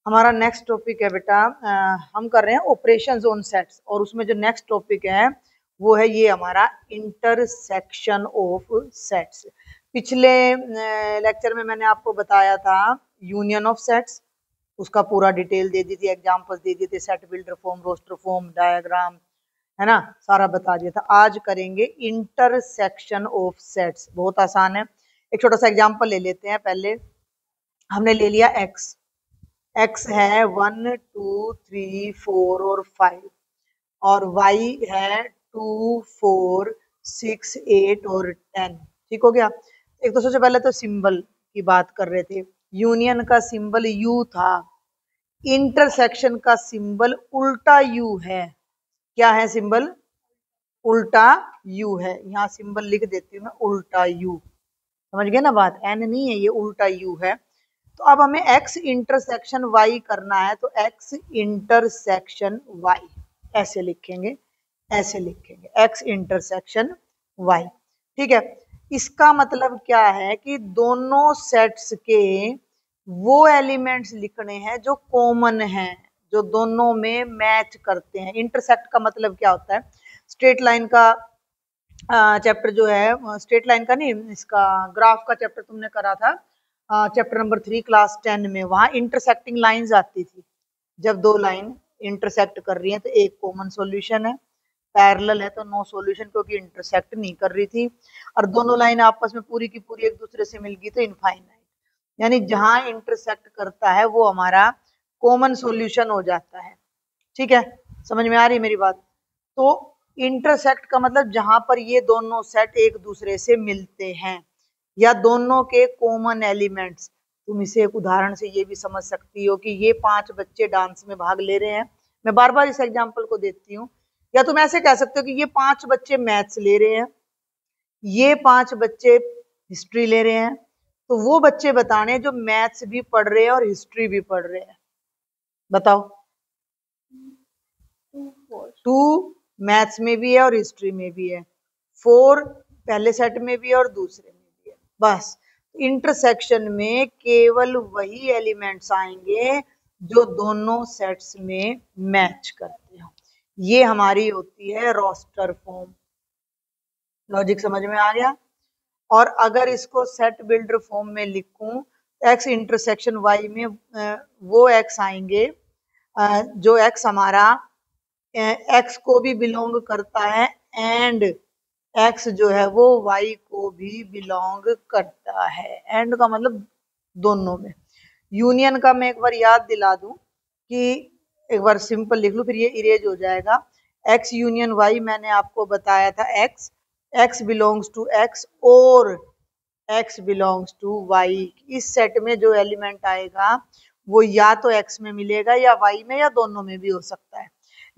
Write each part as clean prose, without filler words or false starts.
हमारा next topic है बेटा, हम कर रहे हैं ऑपरेशंस ऑन सेट्स, और उसमें जो नेक्स्ट टॉपिक है वो है ये हमारा इंटरसेक्शन ऑफ सेट्स। पिछले लेक्चर में मैंने आपको बताया था यूनियन ऑफ सेट्स, उसका पूरा डिटेल दे दी थी, एग्जांपल्स दे दिए थे, set builder form, roster form, diagram, है ना, सारा बता दिया था। आज करेंगे इंटरसेक्शन ऑफ सेट्स, बहुत आसान है। एक छोटा सा एग्जांपल ले लेते हैं। पहले हमने ले लिया एक्स है 1 2 3 4 और 5, और वाई है 2 4 6 8 और 10। ठीक हो गया। एक तो सबसे पहले तो सिंबल की बात कर रहे थे। यूनियन का सिंबल यू था, इंटरसेक्शन का सिंबल उल्टा यू है। क्या है सिंबल? उल्टा यू है। यहाँ सिंबल लिख देती हूँ मैं, उल्टा यू। समझ गए ना बात? एन नहीं है, ये उल्टा यू है। तो अब हमें x इंटरसेक्शन y करना है, तो x इंटरसेक्शन y ऐसे लिखेंगे, ऐसे लिखेंगे x इंटरसेक्शन y। ठीक है। इसका मतलब क्या है कि दोनों सेट्स के वो एलिमेंट्स लिखने हैं जो कॉमन हैं, जो दोनों में मैच करते हैं। इंटरसेक्ट का मतलब क्या होता है? स्ट्रेट लाइन का चैप्टर जो है, स्ट्रेट लाइन का नहीं, इसका ग्राफ का चैप्टर तुमने करा था चैप्टर नंबर 3 क्लास 10 में। वहां इंटरसेक्टिंग लाइंस आती थी। जब दो लाइन इंटरसेक्ट कर रही हैं तो एक कॉमन सॉल्यूशन है, पैरेलल है तो नो सॉल्यूशन, क्योंकि इंटरसेक्ट नहीं कर रही थी। और दोनों लाइन आपस में पूरी की पूरी एक दूसरे से मिल गई तो इनफाइनाइट। यानी जहां इंटरसेक्ट करता है वो हमारा कॉमन सॉल्यूशन हो जाता है। ठीक है, समझ में आ रही मेरी बात? तो इंटरसेक्ट का मतलब जहां पर ये दोनों सेट एक दूसरे से मिलते हैं, या दोनों के कॉमन एलिमेंट्स। तुम इसे एक उदाहरण से ये भी समझ सकती हो कि ये 5 बच्चे डांस में भाग ले रहे हैं। मैं बार बार इस एग्जांपल को देती हूँ। या तुम ऐसे कह सकते हो कि ये 5 बच्चे मैथ्स ले रहे हैं, ये 5 बच्चे हिस्ट्री ले रहे हैं। तो वो बच्चे बताने जो मैथ्स भी पढ़ रहे हैं और हिस्ट्री भी पढ़ रहे हैं। बताओ। 2 मैथ्स में भी है और हिस्ट्री में भी है, 4 पहले सेट में भी है और दूसरे में भी है। बस इंटरसेक्शन में केवल वही एलिमेंट्स आएंगे जो दोनों सेट्स में मैच करते हो। ये हमारी होती है रोस्टर फॉर्म। लॉजिक समझ में आ गया? और अगर इसको सेट बिल्डर फॉर्म में लिखूं, एक्स इंटरसेक्शन वाई में वो एक्स आएंगे जो एक्स हमारा एक्स को भी बिलोंग करता है, एंड एक्स जो है वो वाई को भी बिलोंग करता है। एंड का मतलब दोनों में। यूनियन का मैं एक बार याद दिला दूं कि एक बार सिंपल लिख लूं, फिर ये इरेज हो जाएगा। एक्स यूनियन वाई मैंने आपको बताया था, एक्स बिलोंग्स टू एक्स और एक्स बिलोंग्स टू वाई। इस सेट में जो एलिमेंट आएगा वो या तो एक्स में मिलेगा या वाई में, या दोनों में भी हो सकता है।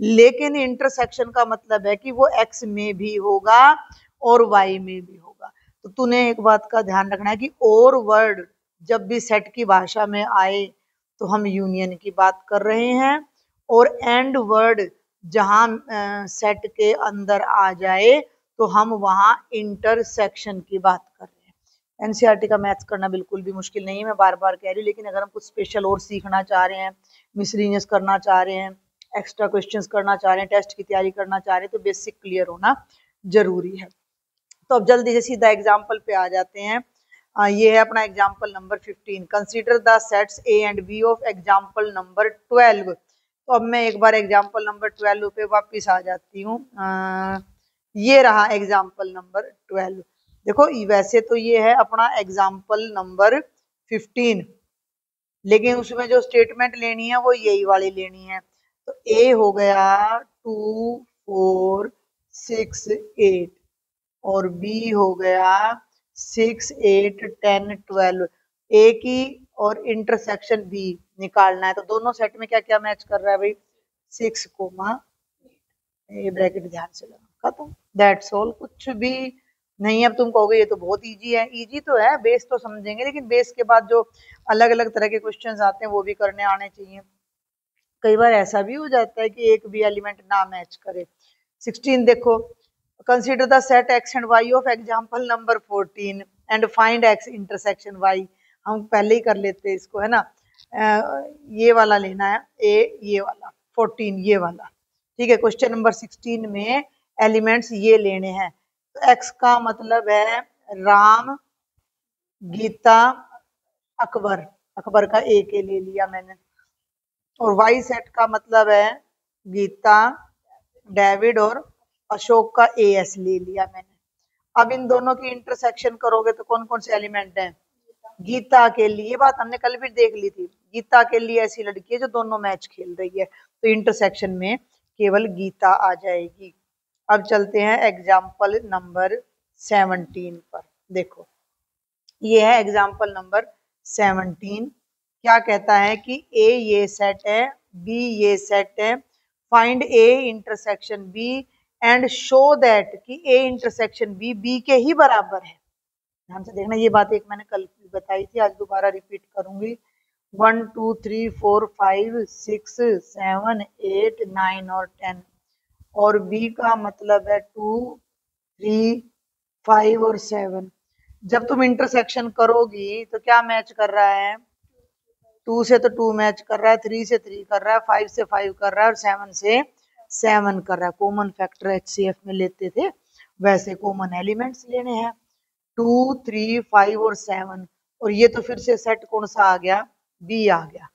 लेकिन इंटरसेक्शन का मतलब है कि वो एक्स में भी होगा और वाई में भी होगा। तो तूने एक बात का ध्यान रखना है कि और वर्ड जब भी सेट की भाषा में आए तो हम यूनियन की बात कर रहे हैं, और एंड वर्ड जहां सेट के अंदर आ जाए तो हम वहां इंटरसेक्शन की बात कर रहे हैं। एनसीईआरटी का मैथ्स करना बिल्कुल भी मुश्किल नहीं है, मैं बार बार कह रही हूँ। लेकिन अगर हम कुछ स्पेशल और सीखना चाह रहे हैं, मिसलिनियस करना चाह रहे हैं, एक्स्ट्रा क्वेश्चंस करना चाह रहे हैं, टेस्ट की तैयारी करना चाह रहे हैं, तो बेसिक क्लियर होना जरूरी है। तो अब जल्दी से सीधा एग्जाम्पल पे आ जाते हैं। ये है अपना example number 15। Consider the sets A and B of example number 12। तो अब मैं एक बार एग्जाम्पल नंबर 12 पे वापिस आ जाती हूँ। ये रहा एग्जाम्पल नंबर 12। देखो वैसे तो ये है अपना एग्जाम्पल नंबर 15, लेकिन उसमें जो स्टेटमेंट लेनी है वो यही वाली लेनी है। तो ए हो गया 2 4 6 8, और बी हो गया 6 8 10 12। ए की और इंटरसेक्शन बी निकालना है। तो दोनों सेट में क्या क्या मैच कर रहा है भाई? 6, ये ब्रैकेट ध्यान से लगा, खत्म। दैट्स ऑल, कुछ भी नहीं। अब तुम कहोगे ये तो बहुत इजी है। इजी तो है, बेस तो समझेंगे, लेकिन बेस के बाद जो अलग अलग तरह के क्वेश्चंस आते हैं वो भी करने आने चाहिए। कई बार ऐसा भी हो जाता है कि एक भी एलिमेंट ना मैच करे। 16 देखो, consider the set X and Y of example number 14 and find X intersection Y. हम पहले ही कर लेते हैं इसको, है ना। ये वाला लेना है, ये वाला 14 ये वाला, ठीक है। क्वेश्चन नंबर 16 में एलिमेंट्स ये लेने हैं। तो एक्स का मतलब है राम, गीता, अकबर, अकबर का ए के ले लिया मैंने। और वाई सेट का मतलब है गीता, डेविड और अशोक का ए एस ले लिया मैंने। अब इन दोनों की इंटरसेक्शन करोगे तो कौन कौन से एलिमेंट हैं? गीता के लिए, बात हमने कल भी देख ली थी, गीता के लिए ऐसी लड़की है जो दोनों मैच खेल रही है, तो इंटरसेक्शन में केवल गीता आ जाएगी। अब चलते हैं एग्जाम्पल नंबर 17 पर। देखो ये है एग्जाम्पल नंबर 17। क्या कहता है कि ए ये सेट है, बी ये सेट है, find A intersection B and show that कि ए इंटरसेक्शन बी बी के ही बराबर है। ध्यान से देखना, ये बात एक मैंने कल बताई थी, आज दोबारा रिपीट करूंगी। 1 2 3 4 5 6 7 8 9 और 10, और बी का मतलब है 2 3 5 और 7। जब तुम इंटरसेक्शन करोगी तो क्या मैच कर रहा है? 2 से तो 2 मैच कर रहा है, 3 से 3 कर रहा है, 5 से 5 कर रहा है और 7 से 7 कर रहा है। कॉमन फैक्टर HCF में लेते थे, वैसे कॉमन एलिमेंट्स लेने हैं 2 3 5 और 7। और ये तो फिर से सेट कौन सा आ गया? बी आ गया।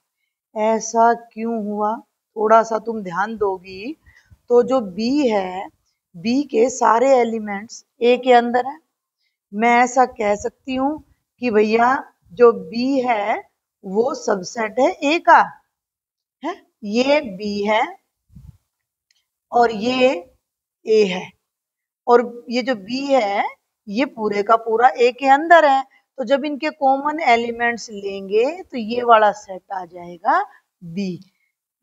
ऐसा क्यों हुआ? थोड़ा सा तुम ध्यान दोगी तो जो बी है, बी के सारे एलिमेंट्स ए के अंदर है। मैं ऐसा कह सकती हूँ कि भैया जो बी है वो सबसेट है ए का, है ये बी है और ये ए है, और ये जो बी है ये पूरे का पूरा ए के अंदर है। तो जब इनके कॉमन एलिमेंट्स लेंगे तो ये वाला सेट आ जाएगा बी।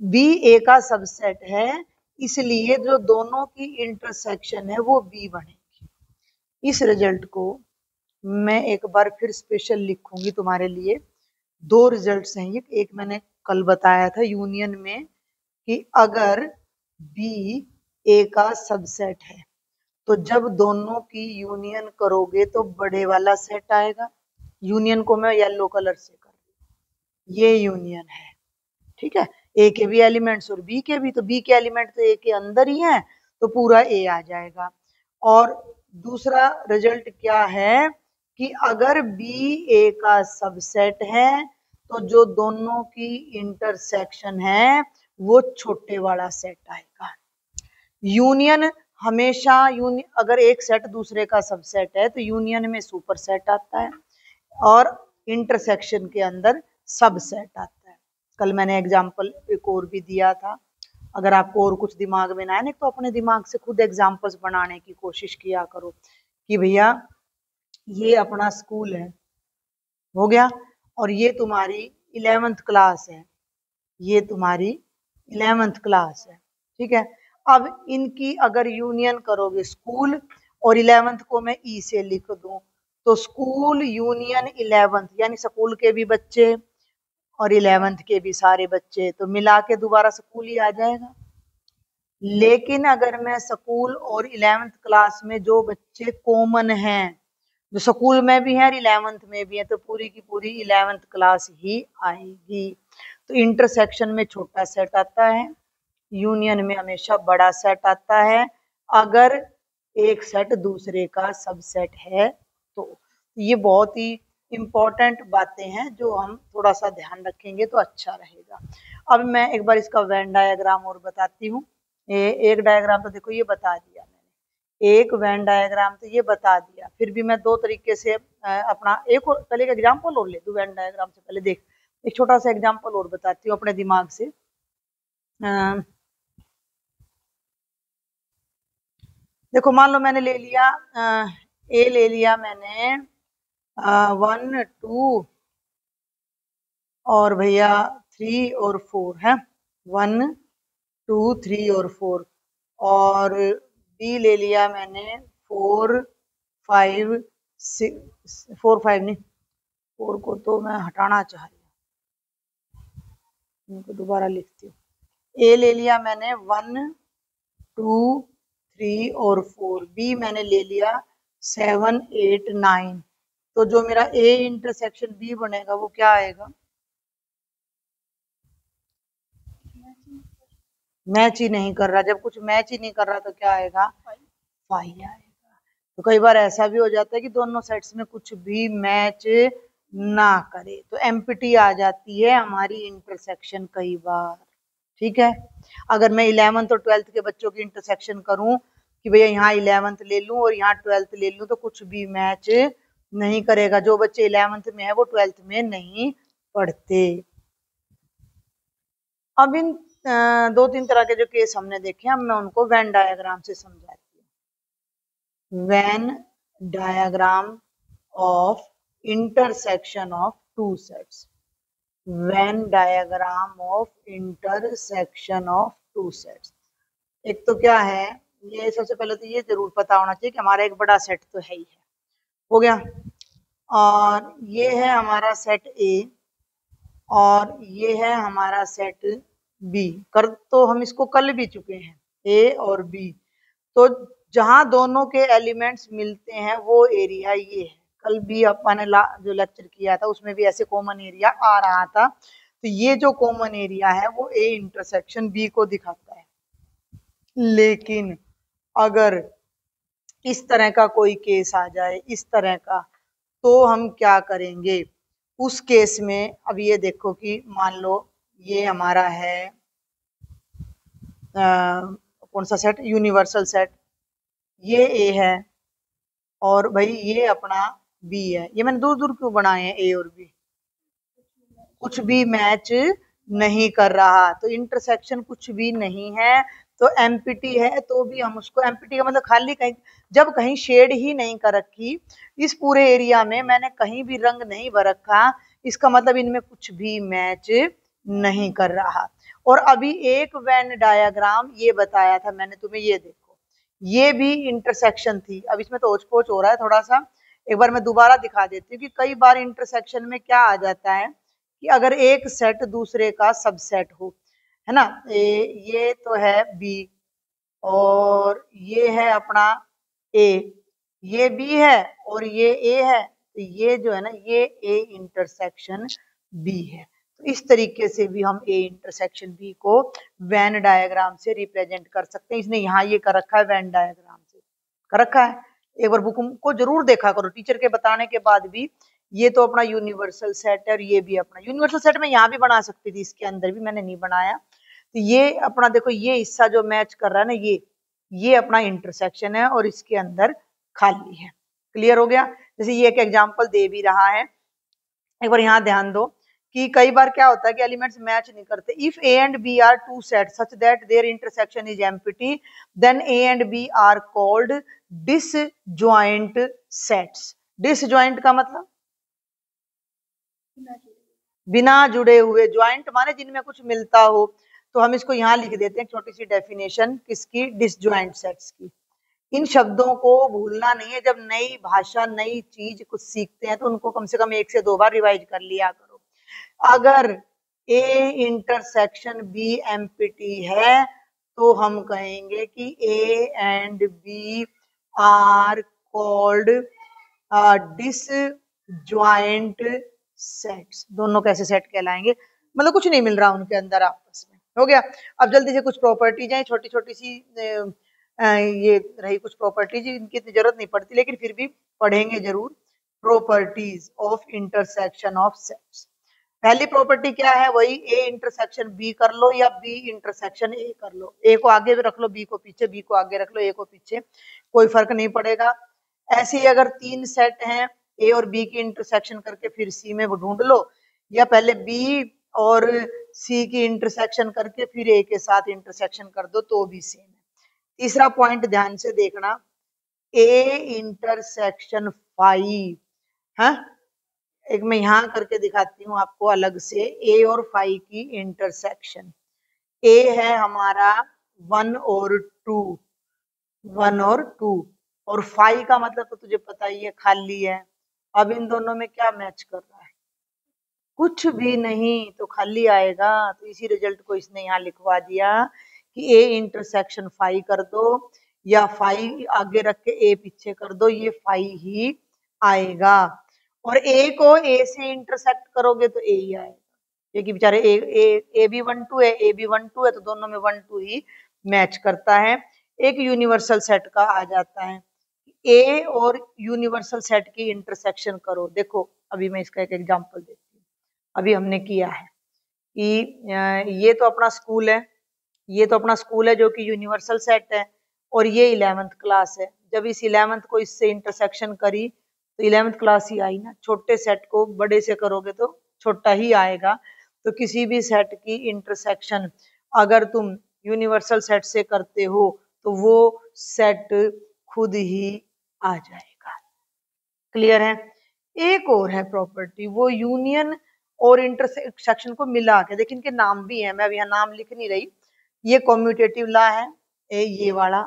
बी ए का सबसेट है, इसलिए जो दोनों की इंटरसेक्शन है वो बी बनेगी। इस रिजल्ट को मैं एक बार फिर स्पेशल लिखूंगी तुम्हारे लिए। दो रिजल्ट्स हैं ये, एक मैंने कल बताया था यूनियन में कि अगर बी ए का सबसेट है तो जब दोनों की यूनियन करोगे तो बड़े वाला सेट आएगा। यूनियन को मैं येलो कलर से कर रही हूँ, ये यूनियन है, ठीक है। ए के भी एलिमेंट्स और बी के भी, तो बी के एलिमेंट तो ए के अंदर ही हैं तो पूरा ए आ जाएगा। और दूसरा रिजल्ट क्या है कि अगर बी ए का सबसेट है तो जो दोनों की इंटरसेक्शन है वो छोटे वाला सेट आएगा। यूनियन हमेशा अगर एक सेट दूसरे का सबसेट है तो यूनियन में सुपर सेट आता है और इंटरसेक्शन के अंदर सबसेट आता है। कल मैंने एग्जाम्पल एक और भी दिया था, अगर आपको और कुछ दिमाग में ना आए तो अपने दिमाग से खुद एग्जाम्पल्स बनाने की कोशिश किया करो कि भैया ये अपना स्कूल है, हो गया, और ये तुम्हारी 11th क्लास है, ये तुम्हारी 11th क्लास है, ठीक है। अब इनकी अगर यूनियन करोगे, स्कूल और 11th को मैं ई से लिख दूं तो स्कूल यूनियन 11th, यानी स्कूल के भी बच्चे और 11th के भी सारे बच्चे, तो मिला के दोबारा स्कूल ही आ जाएगा। लेकिन अगर मैं स्कूल और 11th क्लास में जो बच्चे कॉमन हैं, जो स्कूल में भी है और 11th में भी है, तो पूरी की पूरी 11th क्लास ही आएगी। तो इंटरसेक्शन में छोटा सेट आता है, यूनियन में हमेशा बड़ा सेट आता है अगर एक सेट दूसरे का सबसेट है। तो ये बहुत ही इंपॉर्टेंट बातें हैं जो हम थोड़ा सा ध्यान रखेंगे तो अच्छा रहेगा। अब मैं एक बार इसका वेन डायग्राम और बताती हूँ। एक डायग्राम तो देखो ये बता दिया मैंने, एक वेन डायग्राम तो ये बता दिया, फिर भी मैं दो तरीके से अपना एक और पहले एक एग्जाम्पल और ले दूं वेन डायग्राम से पहले। देख एक छोटा सा एग्जाम्पल और बताती हूँ अपने दिमाग से। देखो मान लो मैंने ले लिया ए ले लिया मैंने 1 2 और भैया 3 और 4 है, 1 2 3 और 4, और बी ले लिया मैंने 4 5 6 4 5 नहीं, 4 को तो मैं हटाना चाह रही हूँ, इनको दोबारा लिखती हूँ। ए ले लिया मैंने 1 2 3 और 4, बी मैंने ले लिया 7 8 9। तो जो मेरा ए इंटरसेक्शन बी बनेगा वो क्या आएगा? मैच ही नहीं कर रहा। जब कुछ मैच ही नहीं कर रहा तो क्या आएगा? फाई आएगा। तो कई बार ऐसा भी हो जाता है कि दोनों सेट्स में कुछ भी मैच ना करे तो एम्प्टी आ जाती है हमारी इंटरसेक्शन कई बार। ठीक है, अगर मैं 11th और 12th के बच्चों की इंटरसेक्शन करूं कि भैया यहाँ 11th ले लूं और यहाँ 12th ले लूं तो कुछ भी मैच नहीं करेगा। जो बच्चे 11th में है वो 12th में नहीं पढ़ते। अब इन 2-3 तरह के जो केस हमने देखे, अब मैं उनको वेन डायग्राम से समझाती हूँ। Venn diagram of intersection of two sets. Venn diagram of intersection of two sets. एक तो क्या है, ये सबसे पहले तो ये जरूर पता होना चाहिए कि हमारा एक बड़ा सेट तो है ही है, हो गया। और ये है हमारा सेट ए और ये है हमारा सेट बी। कर तो हम इसको कल भी चुके हैं, ए और बी। तो जहां दोनों के एलिमेंट्स मिलते हैं वो एरिया ये है। कल भी अपन ने जो लेक्चर किया था उसमें भी ऐसे कॉमन एरिया आ रहा था। तो ये जो कॉमन एरिया है वो ए इंटरसेक्शन बी को दिखाता है। लेकिन अगर इस तरह का कोई केस आ जाए, इस तरह का, तो हम क्या करेंगे उस केस में? अब ये देखो कि मान लो ये हमारा है कौन सा सेट? Universal set. ये ए है और भाई ये अपना बी है। ये मैंने दूर दूर क्यों बनाए हैं ए और बी? कुछ भी मैच नहीं कर रहा तो इंटरसेक्शन कुछ भी नहीं है, तो एम्प्टी है तो भी हम उसको, एम्प्टी का मतलब खाली, कहीं जब कहीं शेड ही नहीं कर रखी, इस पूरे एरिया में मैंने कहीं भी रंग नहीं भर रखा, इसका मतलब इनमें कुछ भी मैच नहीं कर रहा। और अभी एक वेन डायग्राम ये बताया था मैंने तुम्हें, ये देखो ये भी इंटरसेक्शन थी। अब इसमें तो ओच पोच हो रहा है थोड़ा सा, एक बार मैं दोबारा दिखा देती हूँ कि कई बार इंटरसेक्शन में क्या आ जाता है कि अगर एक सेट दूसरे का सबसेट हो, है ना। ये तो है बी और ये है अपना ए, ये बी है और ये ए है, तो ये जो है ना ये ए इंटरसेक्शन बी है। तो इस तरीके से भी हम ए इंटरसेक्शन बी को वेन डायग्राम से रिप्रेजेंट कर सकते हैं। इसने यहाँ ये कर रखा है वेन डायग्राम से कर रखा है। एक बार बुक को जरूर देखा करो, टीचर के बताने के बाद भी। ये तो अपना यूनिवर्सल सेट है और ये भी अपना यूनिवर्सल सेट। मैं यहाँ भी बना सकती थी, इसके अंदर भी, मैंने नहीं बनाया। तो ये अपना देखो ये हिस्सा जो मैच कर रहा है ना, ये अपना इंटरसेक्शन है और इसके अंदर खाली है। क्लियर हो गया? जैसे ये एक एग्जांपल दे भी रहा है, एक बार यहाँ ध्यान दो कि कई बार क्या होता है कि एलिमेंट्स मैच नहीं करते। If A and B are two sets such that their intersection is empty, then A and B are called disjoint sets. Disjoint का मतलब बिना जुड़े हुए, ज्वाइंट माने जिनमें कुछ मिलता हो। तो हम इसको यहाँ लिख देते हैं छोटी सी डेफिनेशन किसकी? डिसजॉइंट सेट्स की। इन शब्दों को भूलना नहीं है। जब नई भाषा नई चीज कुछ सीखते हैं तो उनको कम से कम 1 से 2 बार रिवाइज कर लिया करो। अगर ए इंटरसेक्शन बी एम्प्टी है तो हम कहेंगे कि A and B are called disjoint sets. दोनों कैसे सेट कहलाएंगे? मतलब कुछ नहीं मिल रहा उनके अंदर आपस में। हो गया। अब जल्दी से कुछ प्रॉपर्टीज हैं, छोटी छोटी सी ये रही कुछ प्रॉपर्टीज, इनकी इतनी जरूरत नहीं पड़ती लेकिन फिर भी पढ़ेंगे जरूर। Properties of intersection of sets. पहली प्रॉपर्टी क्या है? वही ए इंटरसेक्शन बी कर लो या बी इंटरसेक्शन ए कर लो। ए को आगे भी रख लो, बी को पीछे, बी को आगे रख लो, ए को पीछे, कोई फर्क नहीं पड़ेगा। ऐसे ही अगर 3 सेट हैं, ए और बी की इंटरसेक्शन करके फिर सी में वो ढूंढ लो, या पहले बी और सी की इंटरसेक्शन करके फिर ए के साथ इंटरसेक्शन कर दो तो भी सेम है। तीसरा पॉइंट ध्यान से देखना, ए इंटरसेक्शन फाई। हाँ, एक मैं यहां करके दिखाती हूँ आपको अलग से, ए और फाई की इंटरसेक्शन। ए है हमारा 1 और 2, 1 और 2, और फाई का मतलब तो तुझे पता ही है, खाली है। अब इन दोनों में क्या मैच कर रहा है? कुछ भी नहीं, तो खाली आएगा। तो इसी रिजल्ट को इसने यहाँ लिखवा दिया कि ए इंटरसेक्शन फाई कर दो या फाई आगे रख के ए पीछे कर दो, ये फाई ही आएगा। और ए को ए से इंटरसेक्ट करोगे तो ए ही आएगा। ये कि बेचारे ए बी 1 2 है, ए बी 1 2 है, तो दोनों में 1 2 ही मैच करता है। एक यूनिवर्सल सेट का आ जाता है, ए और यूनिवर्सल सेट की इंटरसेक्शन करो। देखो अभी मैं इसका एक एग्जांपल देती हूँ। अभी हमने किया है कि ये तो अपना स्कूल है, ये तो अपना स्कूल है जो कि यूनिवर्सल सेट है, और ये 11th क्लास है। जब इस 11th को इससे इंटरसेक्शन करी तो 11th क्लास ही आई ना। छोटे सेट को बड़े से करोगे तो छोटा ही आएगा। तो किसी भी सेट की इंटरसेक्शन अगर तुम यूनिवर्सल सेट से करते हो तो वो सेट खुद ही आ जाएगा। क्लियर है? एक और है प्रॉपर्टी, वो यूनियन और इंटरसेक्शन को मिला के, देखिए इनके नाम भी है, मैं अब यहाँ नाम लिख नहीं रही। ये कॉम्यूटेटिव लॉ है, ये वाला,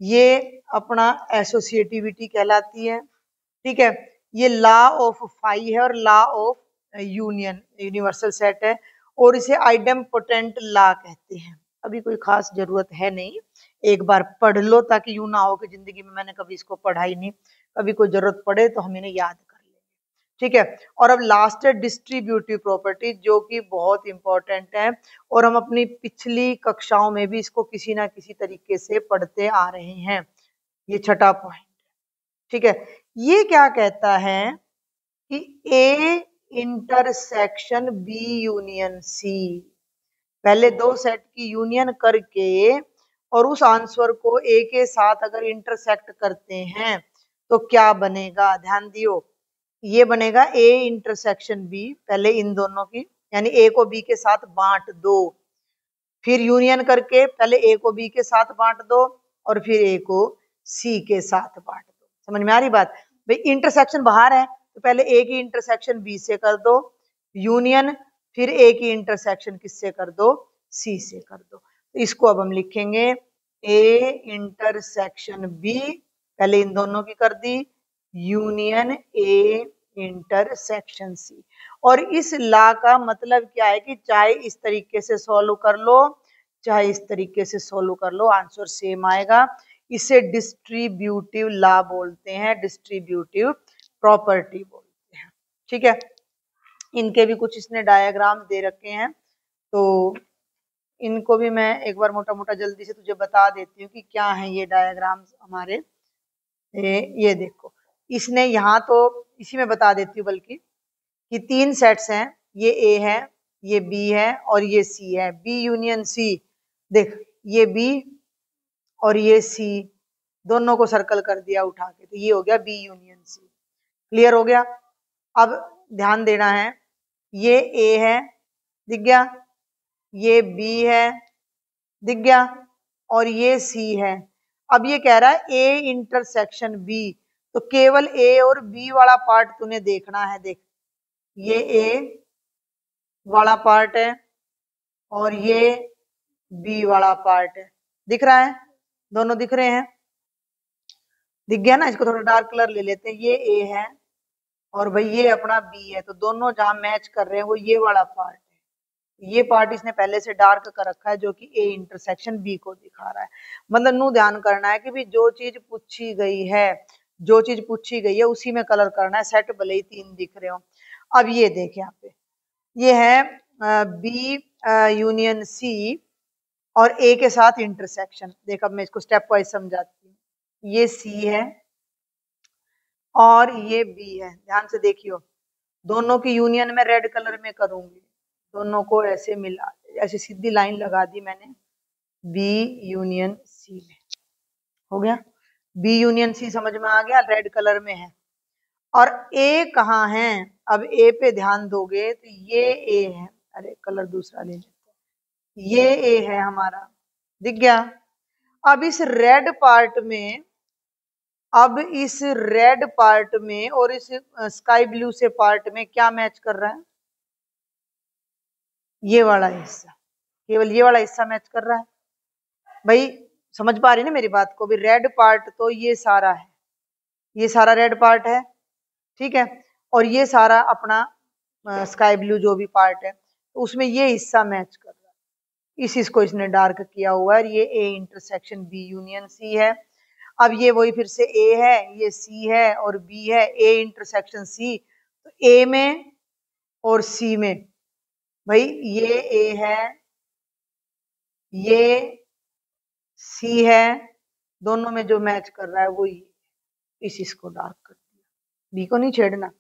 ये अपना एसोसिएटिविटी कहलाती है। ठीक है, ये लॉ ऑफ फाई है और law of union universal set है, और इसे आइडेम्पोटेंट लॉ कहते हैं। अभी कोई खास जरूरत है नहीं, एक बार पढ़ लो ताकि यूं ना हो कि जिंदगी में मैंने कभी इसको पढ़ा ही नहीं, कभी कोई जरूरत पड़े तो हम इन्हें याद कर लेंगे। ठीक है, और अब लास्ट है डिस्ट्रीब्यूटिव प्रॉपर्टी, जो कि बहुत इंपॉर्टेंट है, और हम अपनी पिछली कक्षाओं में भी इसको किसी ना किसी तरीके से पढ़ते आ रहे हैं। ये छठा पॉइंट। ठीक है, ये क्या कहता है कि A intersection B union C, पहले दो सेट की यूनियन करके और उस आंसर को ए के साथ अगर इंटरसेक्ट करते हैं तो क्या बनेगा, ध्यान दियो। ये बनेगा ए इंटरसेक्शन बी, पहले इन दोनों की, यानी ए को बी के साथ बांट दो, फिर यूनियन करके पहले ए को बी के साथ बांट दो और फिर ए को सी के साथ बांट दो। समझ में आ रही बात? भाई इंटरसेक्शन बाहर है तो पहले ए की इंटरसेक्शन बी से कर दो यूनियन, फिर ए की इंटरसेक्शन किससे कर दो, सी से कर दो। तो इसको अब हम लिखेंगे ए इंटरसेक्शन बी, पहले इन दोनों की कर दी, यूनियन ए इंटरसेक्शन सी। और इस लॉ का मतलब क्या है कि चाहे इस तरीके से सॉल्व कर लो चाहे इस तरीके से सॉल्व कर लो, आंसर सेम आएगा। इसे डिस्ट्रीब्यूटिव लॉ बोलते हैं, डिस्ट्रीब्यूटिव प्रॉपर्टी बोलते हैं। ठीक है, इनके भी कुछ इसने डायग्राम दे रखे हैं, तो इनको भी मैं एक बार मोटा मोटा जल्दी से तुझे बता देती हूँ कि क्या है ये डायग्राम्स हमारे। ये देखो, इसने यहाँ तो इसी में बता देती हूँ बल्कि कि 3 सेट्स हैं, ये ए है, ये बी है और ये सी है, बी यूनियन सी। देख ये बी और ये सी दोनों को सर्कल कर दिया उठा के, तो ये हो गया बी यूनियन सी। क्लियर हो गया? अब ध्यान देना है, ये ए है, दिख गया, ये बी है, दिख गया, और ये सी है। अब ये कह रहा है ए इंटरसेक्शन बी, तो केवल ए और बी वाला पार्ट तूने देखना है। देख ये ए वाला पार्ट है और ये बी वाला पार्ट है, दिख रहा है? दोनों दिख रहे हैं, दिख गया ना? इसको थोड़ा डार्क कलर ले लेते हैं, ये ए है और भाई ये अपना बी है, तो दोनों जहां मैच कर रहे हैं वो ये वाला पार्ट है। ये पार्ट इसने पहले से डार्क कर रखा है जो कि ए इंटरसेक्शन बी को दिखा रहा है। मतलब नू ध्यान करना है कि भी जो चीज पूछी गई है, जो चीज पूछी गई है उसी में कलर करना है, सेट भले ही 3 दिख रहे हो। अब ये देख यहाँ पे, ये है बी यूनियन सी और ए के साथ इंटरसेक्शन। देख अब मैं इसको स्टेप वाइज समझाती हूँ। ये सी है और ये बी है, ध्यान से देखियो, दोनों की यूनियन में रेड कलर में करूंगी, दोनों को ऐसे मिला, ऐसे सीधी लाइन लगा दी मैंने बी यूनियन सी में, हो गया। बी यूनियन सी समझ में आ गया, रेड कलर में है। और ए कहाँ है? अब ए पे ध्यान दोगे तो ये ए है, अरे कलर दूसरा ले लेते हैं, ये ए है हमारा, दिख गया। अब इस रेड पार्ट में, अब इस रेड पार्ट में और इस स्काई ब्लू से पार्ट में क्या मैच कर रहा है? ये वाला हिस्सा, केवल ये वाला हिस्सा मैच कर रहा है। भाई समझ पा रही ना मेरी बात को? भी रेड पार्ट तो ये सारा है, ये सारा रेड पार्ट है, ठीक है, और ये सारा अपना स्काई ब्लू जो भी पार्ट है, तो उसमें ये हिस्सा मैच कर रहा है। इसको इसने डार्क किया हुआ है, ये A intersection B union C है। अब ये वही फिर से ए है, ये सी है और बी है, ए इंटरसेक्शन सी। तो ए में और सी में भाई ये ए है, ये सी है, दोनों में जो मैच कर रहा है वो ये, इसको डार्क कर दिया, बी को नहीं छेड़ना।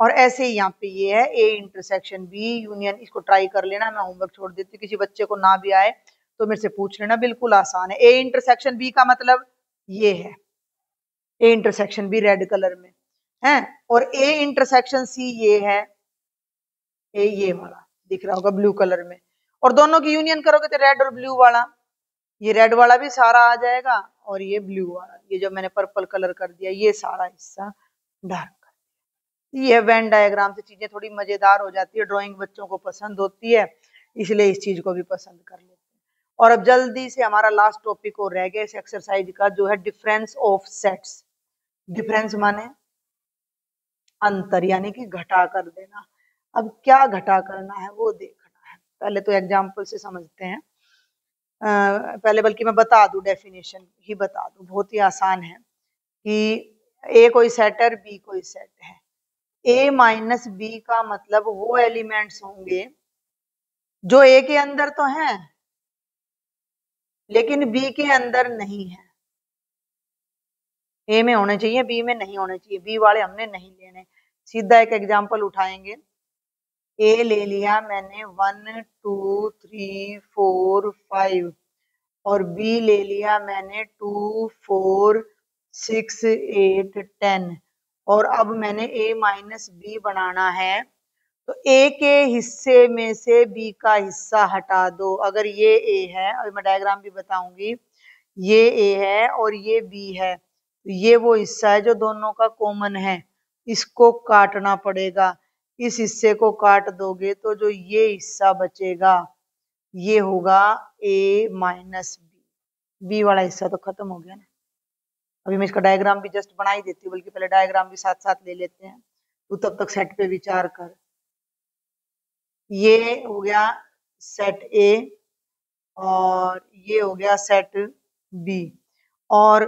और ऐसे ही यहाँ पे ये है ए इंटरसेक्शन बी यूनियन, इसको ट्राई कर लेना, मैं होमवर्क छोड़ देती हूँ, किसी बच्चे को ना भी आए तो मेरे से पूछ लेना, बिल्कुल आसान है। ए इंटरसेक्शन बी का मतलब ये है, A intersection B red colour में है, और ए इंटरसेक्शन सी ये है, ये वाला दिख रहा होगा ब्लू कलर में, और दोनों की यूनियन करोगे तो रेड और ब्लू वाला, ये रेड वाला भी सारा आ जाएगा और ये ब्लू वाला, ये जो मैंने पर्पल कलर कर दिया ये सारा हिस्सा डार्क कर दिया। ये वेन डायग्राम से चीजें थोड़ी मजेदार हो जाती है, ड्राइंग बच्चों को पसंद होती है, इसलिए इस चीज को भी पसंद कर लेते हैं। और अब जल्दी से हमारा लास्ट टॉपिक और रह गया इस एक्सरसाइज का, जो है डिफरेंस ऑफ सेट्स। डिफरेंस माने अंतर, यानी कि घटा कर देना। अब क्या घटा करना है वो देखना है, पहले तो एग्जाम्पल से समझते हैं। पहले बल्कि मैं बता दूं, डेफिनेशन ही बता दूं, बहुत ही आसान है कि ए कोई सेट है, बी कोई सेट है। ए माइनस बी का मतलब वो एलिमेंट्स होंगे जो ए के अंदर तो हैं लेकिन बी के अंदर नहीं है। ए में होने चाहिए, बी में नहीं होने चाहिए, बी वाले हमने नहीं लेने। सीधा एक एग्जाम्पल उठाएंगे, ए ले लिया मैंने 1 2 3 4 5 और बी ले लिया मैंने 2 4 6 8 10, और अब मैंने ए माइनस बी बनाना है, तो ए के हिस्से में से बी का हिस्सा हटा दो। अगर ये ए है, और मैं डायग्राम भी बताऊंगी, ये ए है और ये बी है, तो ये वो हिस्सा है जो दोनों का कॉमन है, इसको काटना पड़ेगा। इस हिस्से को काट दोगे तो जो ये हिस्सा बचेगा ये होगा ए माइनस बी, बी वाला हिस्सा तो खत्म हो गया ना। अभी मैं इसका डायग्राम भी जस्ट बना ही देती हूँ, बल्कि पहले डायग्राम भी साथ साथ ले लेते हैं, तो तब तक सेट पे विचार कर। ये हो गया सेट ए और ये हो गया सेट बी, और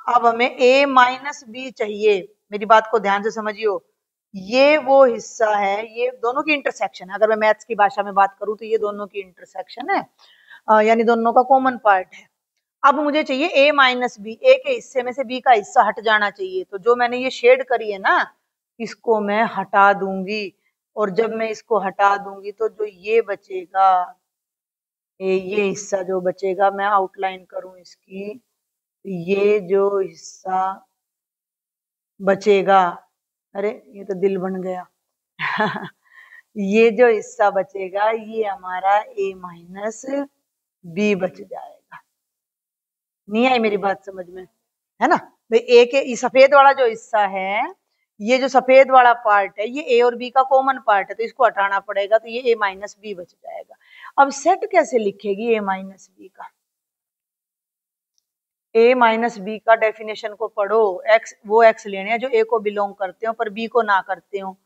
अब हमें ए माइनस बी चाहिए। मेरी बात को ध्यान से समझियो, ये वो हिस्सा है, ये दोनों की इंटरसेक्शन है। अगर मैं मैथ्स की भाषा में बात करूं तो ये दोनों की इंटरसेक्शन है, यानी दोनों का कॉमन पार्ट है। अब मुझे चाहिए ए माइनस बी, ए के हिस्से में से बी का हिस्सा हट जाना चाहिए, तो जो मैंने ये शेड करी है ना, इसको मैं हटा दूंगी, और जब मैं इसको हटा दूंगी तो जो ये बचेगा, ये हिस्सा जो बचेगा, मैं आउटलाइन करूं इसकी, ये जो हिस्सा बचेगा, अरे ये तो दिल बन गया ये जो हिस्सा बचेगा ये हमारा ए माइनस बी बच जाएगा। नहीं आई मेरी बात समझ में, है ना। भाई ए के सफेद वाला जो हिस्सा है, ये जो सफेद वाला पार्ट है, ये ए और बी का कॉमन पार्ट है, तो इसको हटाना पड़ेगा, तो ये ए माइनस बी बच जाएगा। अब सेट कैसे लिखेगी ए माइनस बी का? ए माइनस बी का डेफिनेशन को पढ़ो, एक्स वो एक्स लेने हैं जो ए को बिलोंग करते हो पर बी को ना करते हो।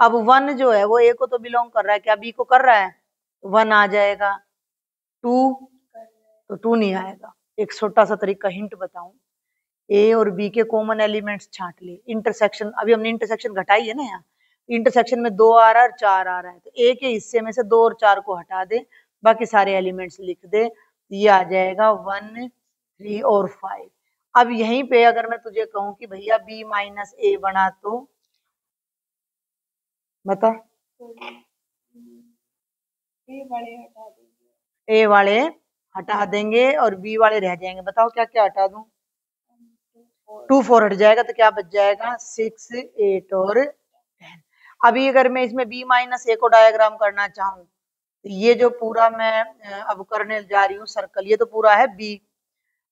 अब 1 जो है वो ए को तो बिलोंग कर रहा है, क्या बी को कर रहा है? 1 आ जाएगा। 2 तो 2 नहीं आएगा। एक छोटा सा तरीका हिंट बताऊं, ए और बी के कॉमन एलिमेंट्स छांट ले। इंटरसेक्शन, अभी हमने इंटरसेक्शन घटाई है ना, यहाँ इंटरसेक्शन में 2 आ रहा है और 4 आ रहा है, तो ए के हिस्से में से 2 और 4 को हटा दे, बाकी सारे एलिमेंट्स लिख दे, ये आ जाएगा 1 3 और 5। अब यहीं पे अगर मैं तुझे कहूं कि भैया बी माइनस ए बना, तो बता। ए वाले हटा देंगे और बी वाले रह जाएंगे। बताओ क्या क्या हटा दूं? 2 4 हट जाएगा, तो क्या बच जाएगा? 6 8 और 10। अभी अगर मैं इसमें बी माइनस ए को डायग्राम करना चाहूँ, तो ये जो पूरा मैं अब करने जा रही हूँ सर्कल, ये तो पूरा है बी,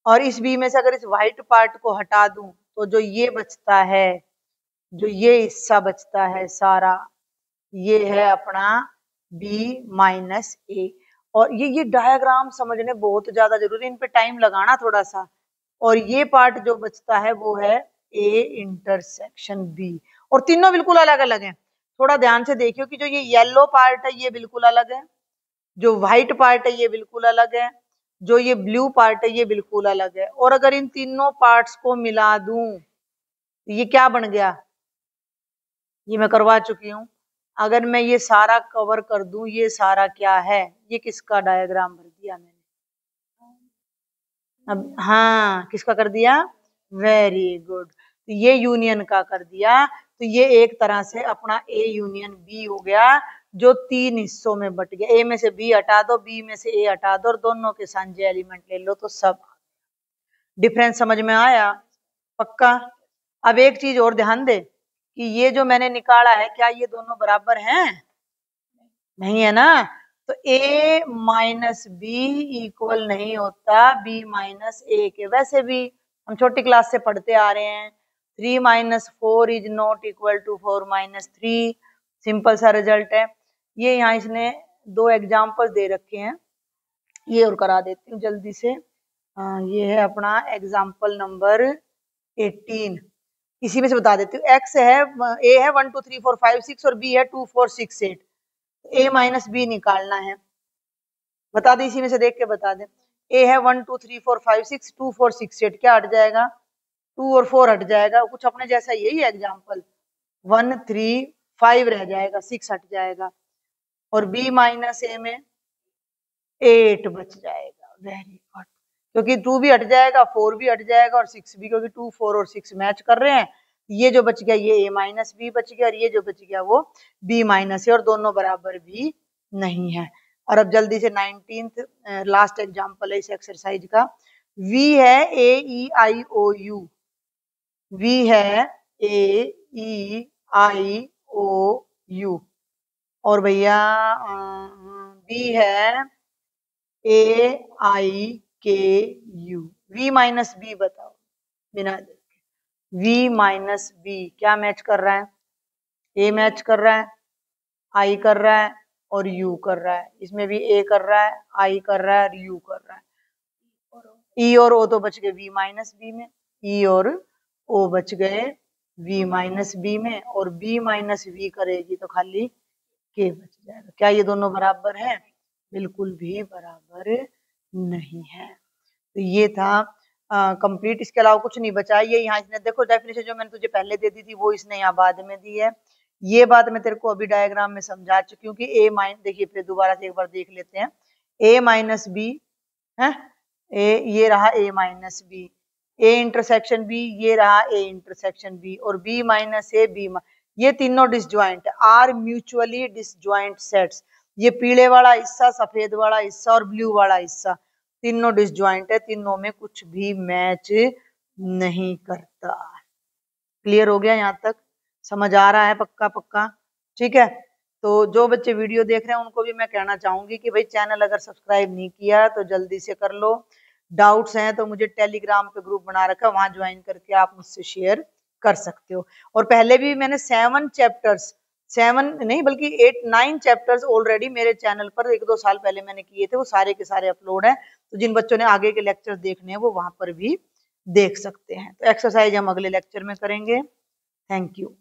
और इस बी में से अगर इस व्हाइट पार्ट को हटा दूं तो जो ये बचता है, जो ये हिस्सा बचता है सारा, ये है अपना बी माइनस ए। और ये डायग्राम समझने बहुत ज्यादा जरूरी है, इन पे टाइम लगाना थोड़ा सा। और ये पार्ट जो बचता है वो है ए इंटरसेक्शन बी, और तीनों बिल्कुल अलग अलग हैं। थोड़ा ध्यान से देखियो कि जो ये येलो पार्ट है ये बिल्कुल अलग है, जो व्हाइट पार्ट है ये बिल्कुल अलग है, जो ये ब्लू पार्ट है ये बिल्कुल अलग है। और अगर इन तीनों पार्ट्स को मिला दूं तो ये क्या बन गया? ये मैं करवा चुकी हूँ, अगर मैं ये सारा कवर कर दूं, ये सारा क्या है, ये किसका डायग्राम भर दिया मैंने। अब हाँ, किसका कर दिया, वेरी गुड, तो ये यूनियन का कर दिया। तो ये एक तरह से अपना ए यूनियन बी हो गया, जो 3 हिस्सों में बट गया। ए में से बी हटा दो, बी में से ए हटा दो, और दोनों के साझे एलिमेंट ले लो, तो सब डिफरेंस समझ में आया, पक्का। अब एक चीज और ध्यान दे कि ये जो मैंने निकाला है, क्या ये दोनों बराबर हैं, नहीं है ना। तो a माइनस बी इक्वल नहीं होता b माइनस ए के। वैसे भी हम छोटी क्लास से पढ़ते आ रहे हैं, 3 minus 4 is not equal to 4 minus 3, simple सा रिजल्ट है। ये यहाँ इसने 2 एग्जाम्पल दे रखे हैं, ये और करा देती हूँ जल्दी से। ये है अपना एग्जाम्पल नंबर 18, इसी में से बता देती हूँ। x है, a है 1 2 3 4 5 6 और b है 2 4 6 8, a माइनस बी निकालना है, बता दे, इसी में से देख के बता दे। a है 1 2 3 4 5 6, 2 4 6 8, क्या हट जाएगा, 2 और 4 हट जाएगा, कुछ अपने जैसा यही एग्जाम्पल, 1 3 5 रह जाएगा, 6 हट जाएगा, और b माइनस ए में 8 बच जाएगा। वेरी गुड, क्योंकि 2 भी हट जाएगा, 4 भी हट जाएगा, और 6 भी, क्योंकि 2 4 और 6 मैच कर रहे हैं। ये जो बच गया ये a माइनस बी बच गया, और ये जो बच गया वो b माइनस है, और दोनों बराबर भी नहीं है। और अब जल्दी से 19th लास्ट एग्जांपल है इस एक्सरसाइज का। v है a e i o u, v है a e i o u, और भैया b है a i k u। v minus B बताओ बिना देखे, v माइनस बी क्या मैच कर रहा है, a मैच कर रहा है, i कर रहा है, और u कर रहा है। इसमें भी a कर रहा है, i कर रहा है, और u कर रहा है। e और o तो बच गए v माइनस बी में, e और o बच गए v माइनस बी में, और b माइनस v करेगी तो खाली k बच जाएगा। क्या ये दोनों बराबर है, बिल्कुल भी बराबर नहीं है। तो ये था कंप्लीट, इसके अलावा कुछ नहीं बचा। ये यहाँ इसने देखो डेफिनेशन जो मैंने तुझे पहले दे दी थी वो इसने यहाँ बाद में दी है। ये बात मैं तेरे को अभी डायग्राम में समझा चुकी हूँ कि ए माइनस, देखिए फिर दोबारा से एक बार देख लेते हैं। ए माइनस बी है, ए ये रहा A minus B, A intersection B ये रहा ए इंटरसेक्शन बी, और बी माइनस ए बी, ये तीनों disjoint are mutually disjoint sets. ये पीले वाला हिस्सा, सफेद वाला हिस्सा और ब्लू वाला हिस्सा तीनों डिसजॉइंट है, तीनों में कुछ भी मैच नहीं करता। क्लियर हो गया, यहाँ तक समझ आ रहा है, पक्का पक्का, ठीक है। तो जो बच्चे वीडियो देख रहे हैं उनको भी मैं कहना चाहूंगी कि भाई चैनल अगर सब्सक्राइब नहीं किया तो जल्दी से कर लो। डाउट्स हैं तो मुझे टेलीग्राम पे ग्रुप बना रखा है, वहां ज्वाइन करके आप मुझसे शेयर कर सकते हो। और पहले भी मैंने 7 चैप्टर्स, 7 नहीं बल्कि 8 9 चैप्टर्स ऑलरेडी मेरे चैनल पर 1-2 साल पहले मैंने किए थे, वो सारे के सारे अपलोड हैं। तो जिन बच्चों ने आगे के लेक्चर देखने हैं वो वहां पर भी देख सकते हैं। तो एक्सरसाइज हम अगले लेक्चर में करेंगे। Thank you.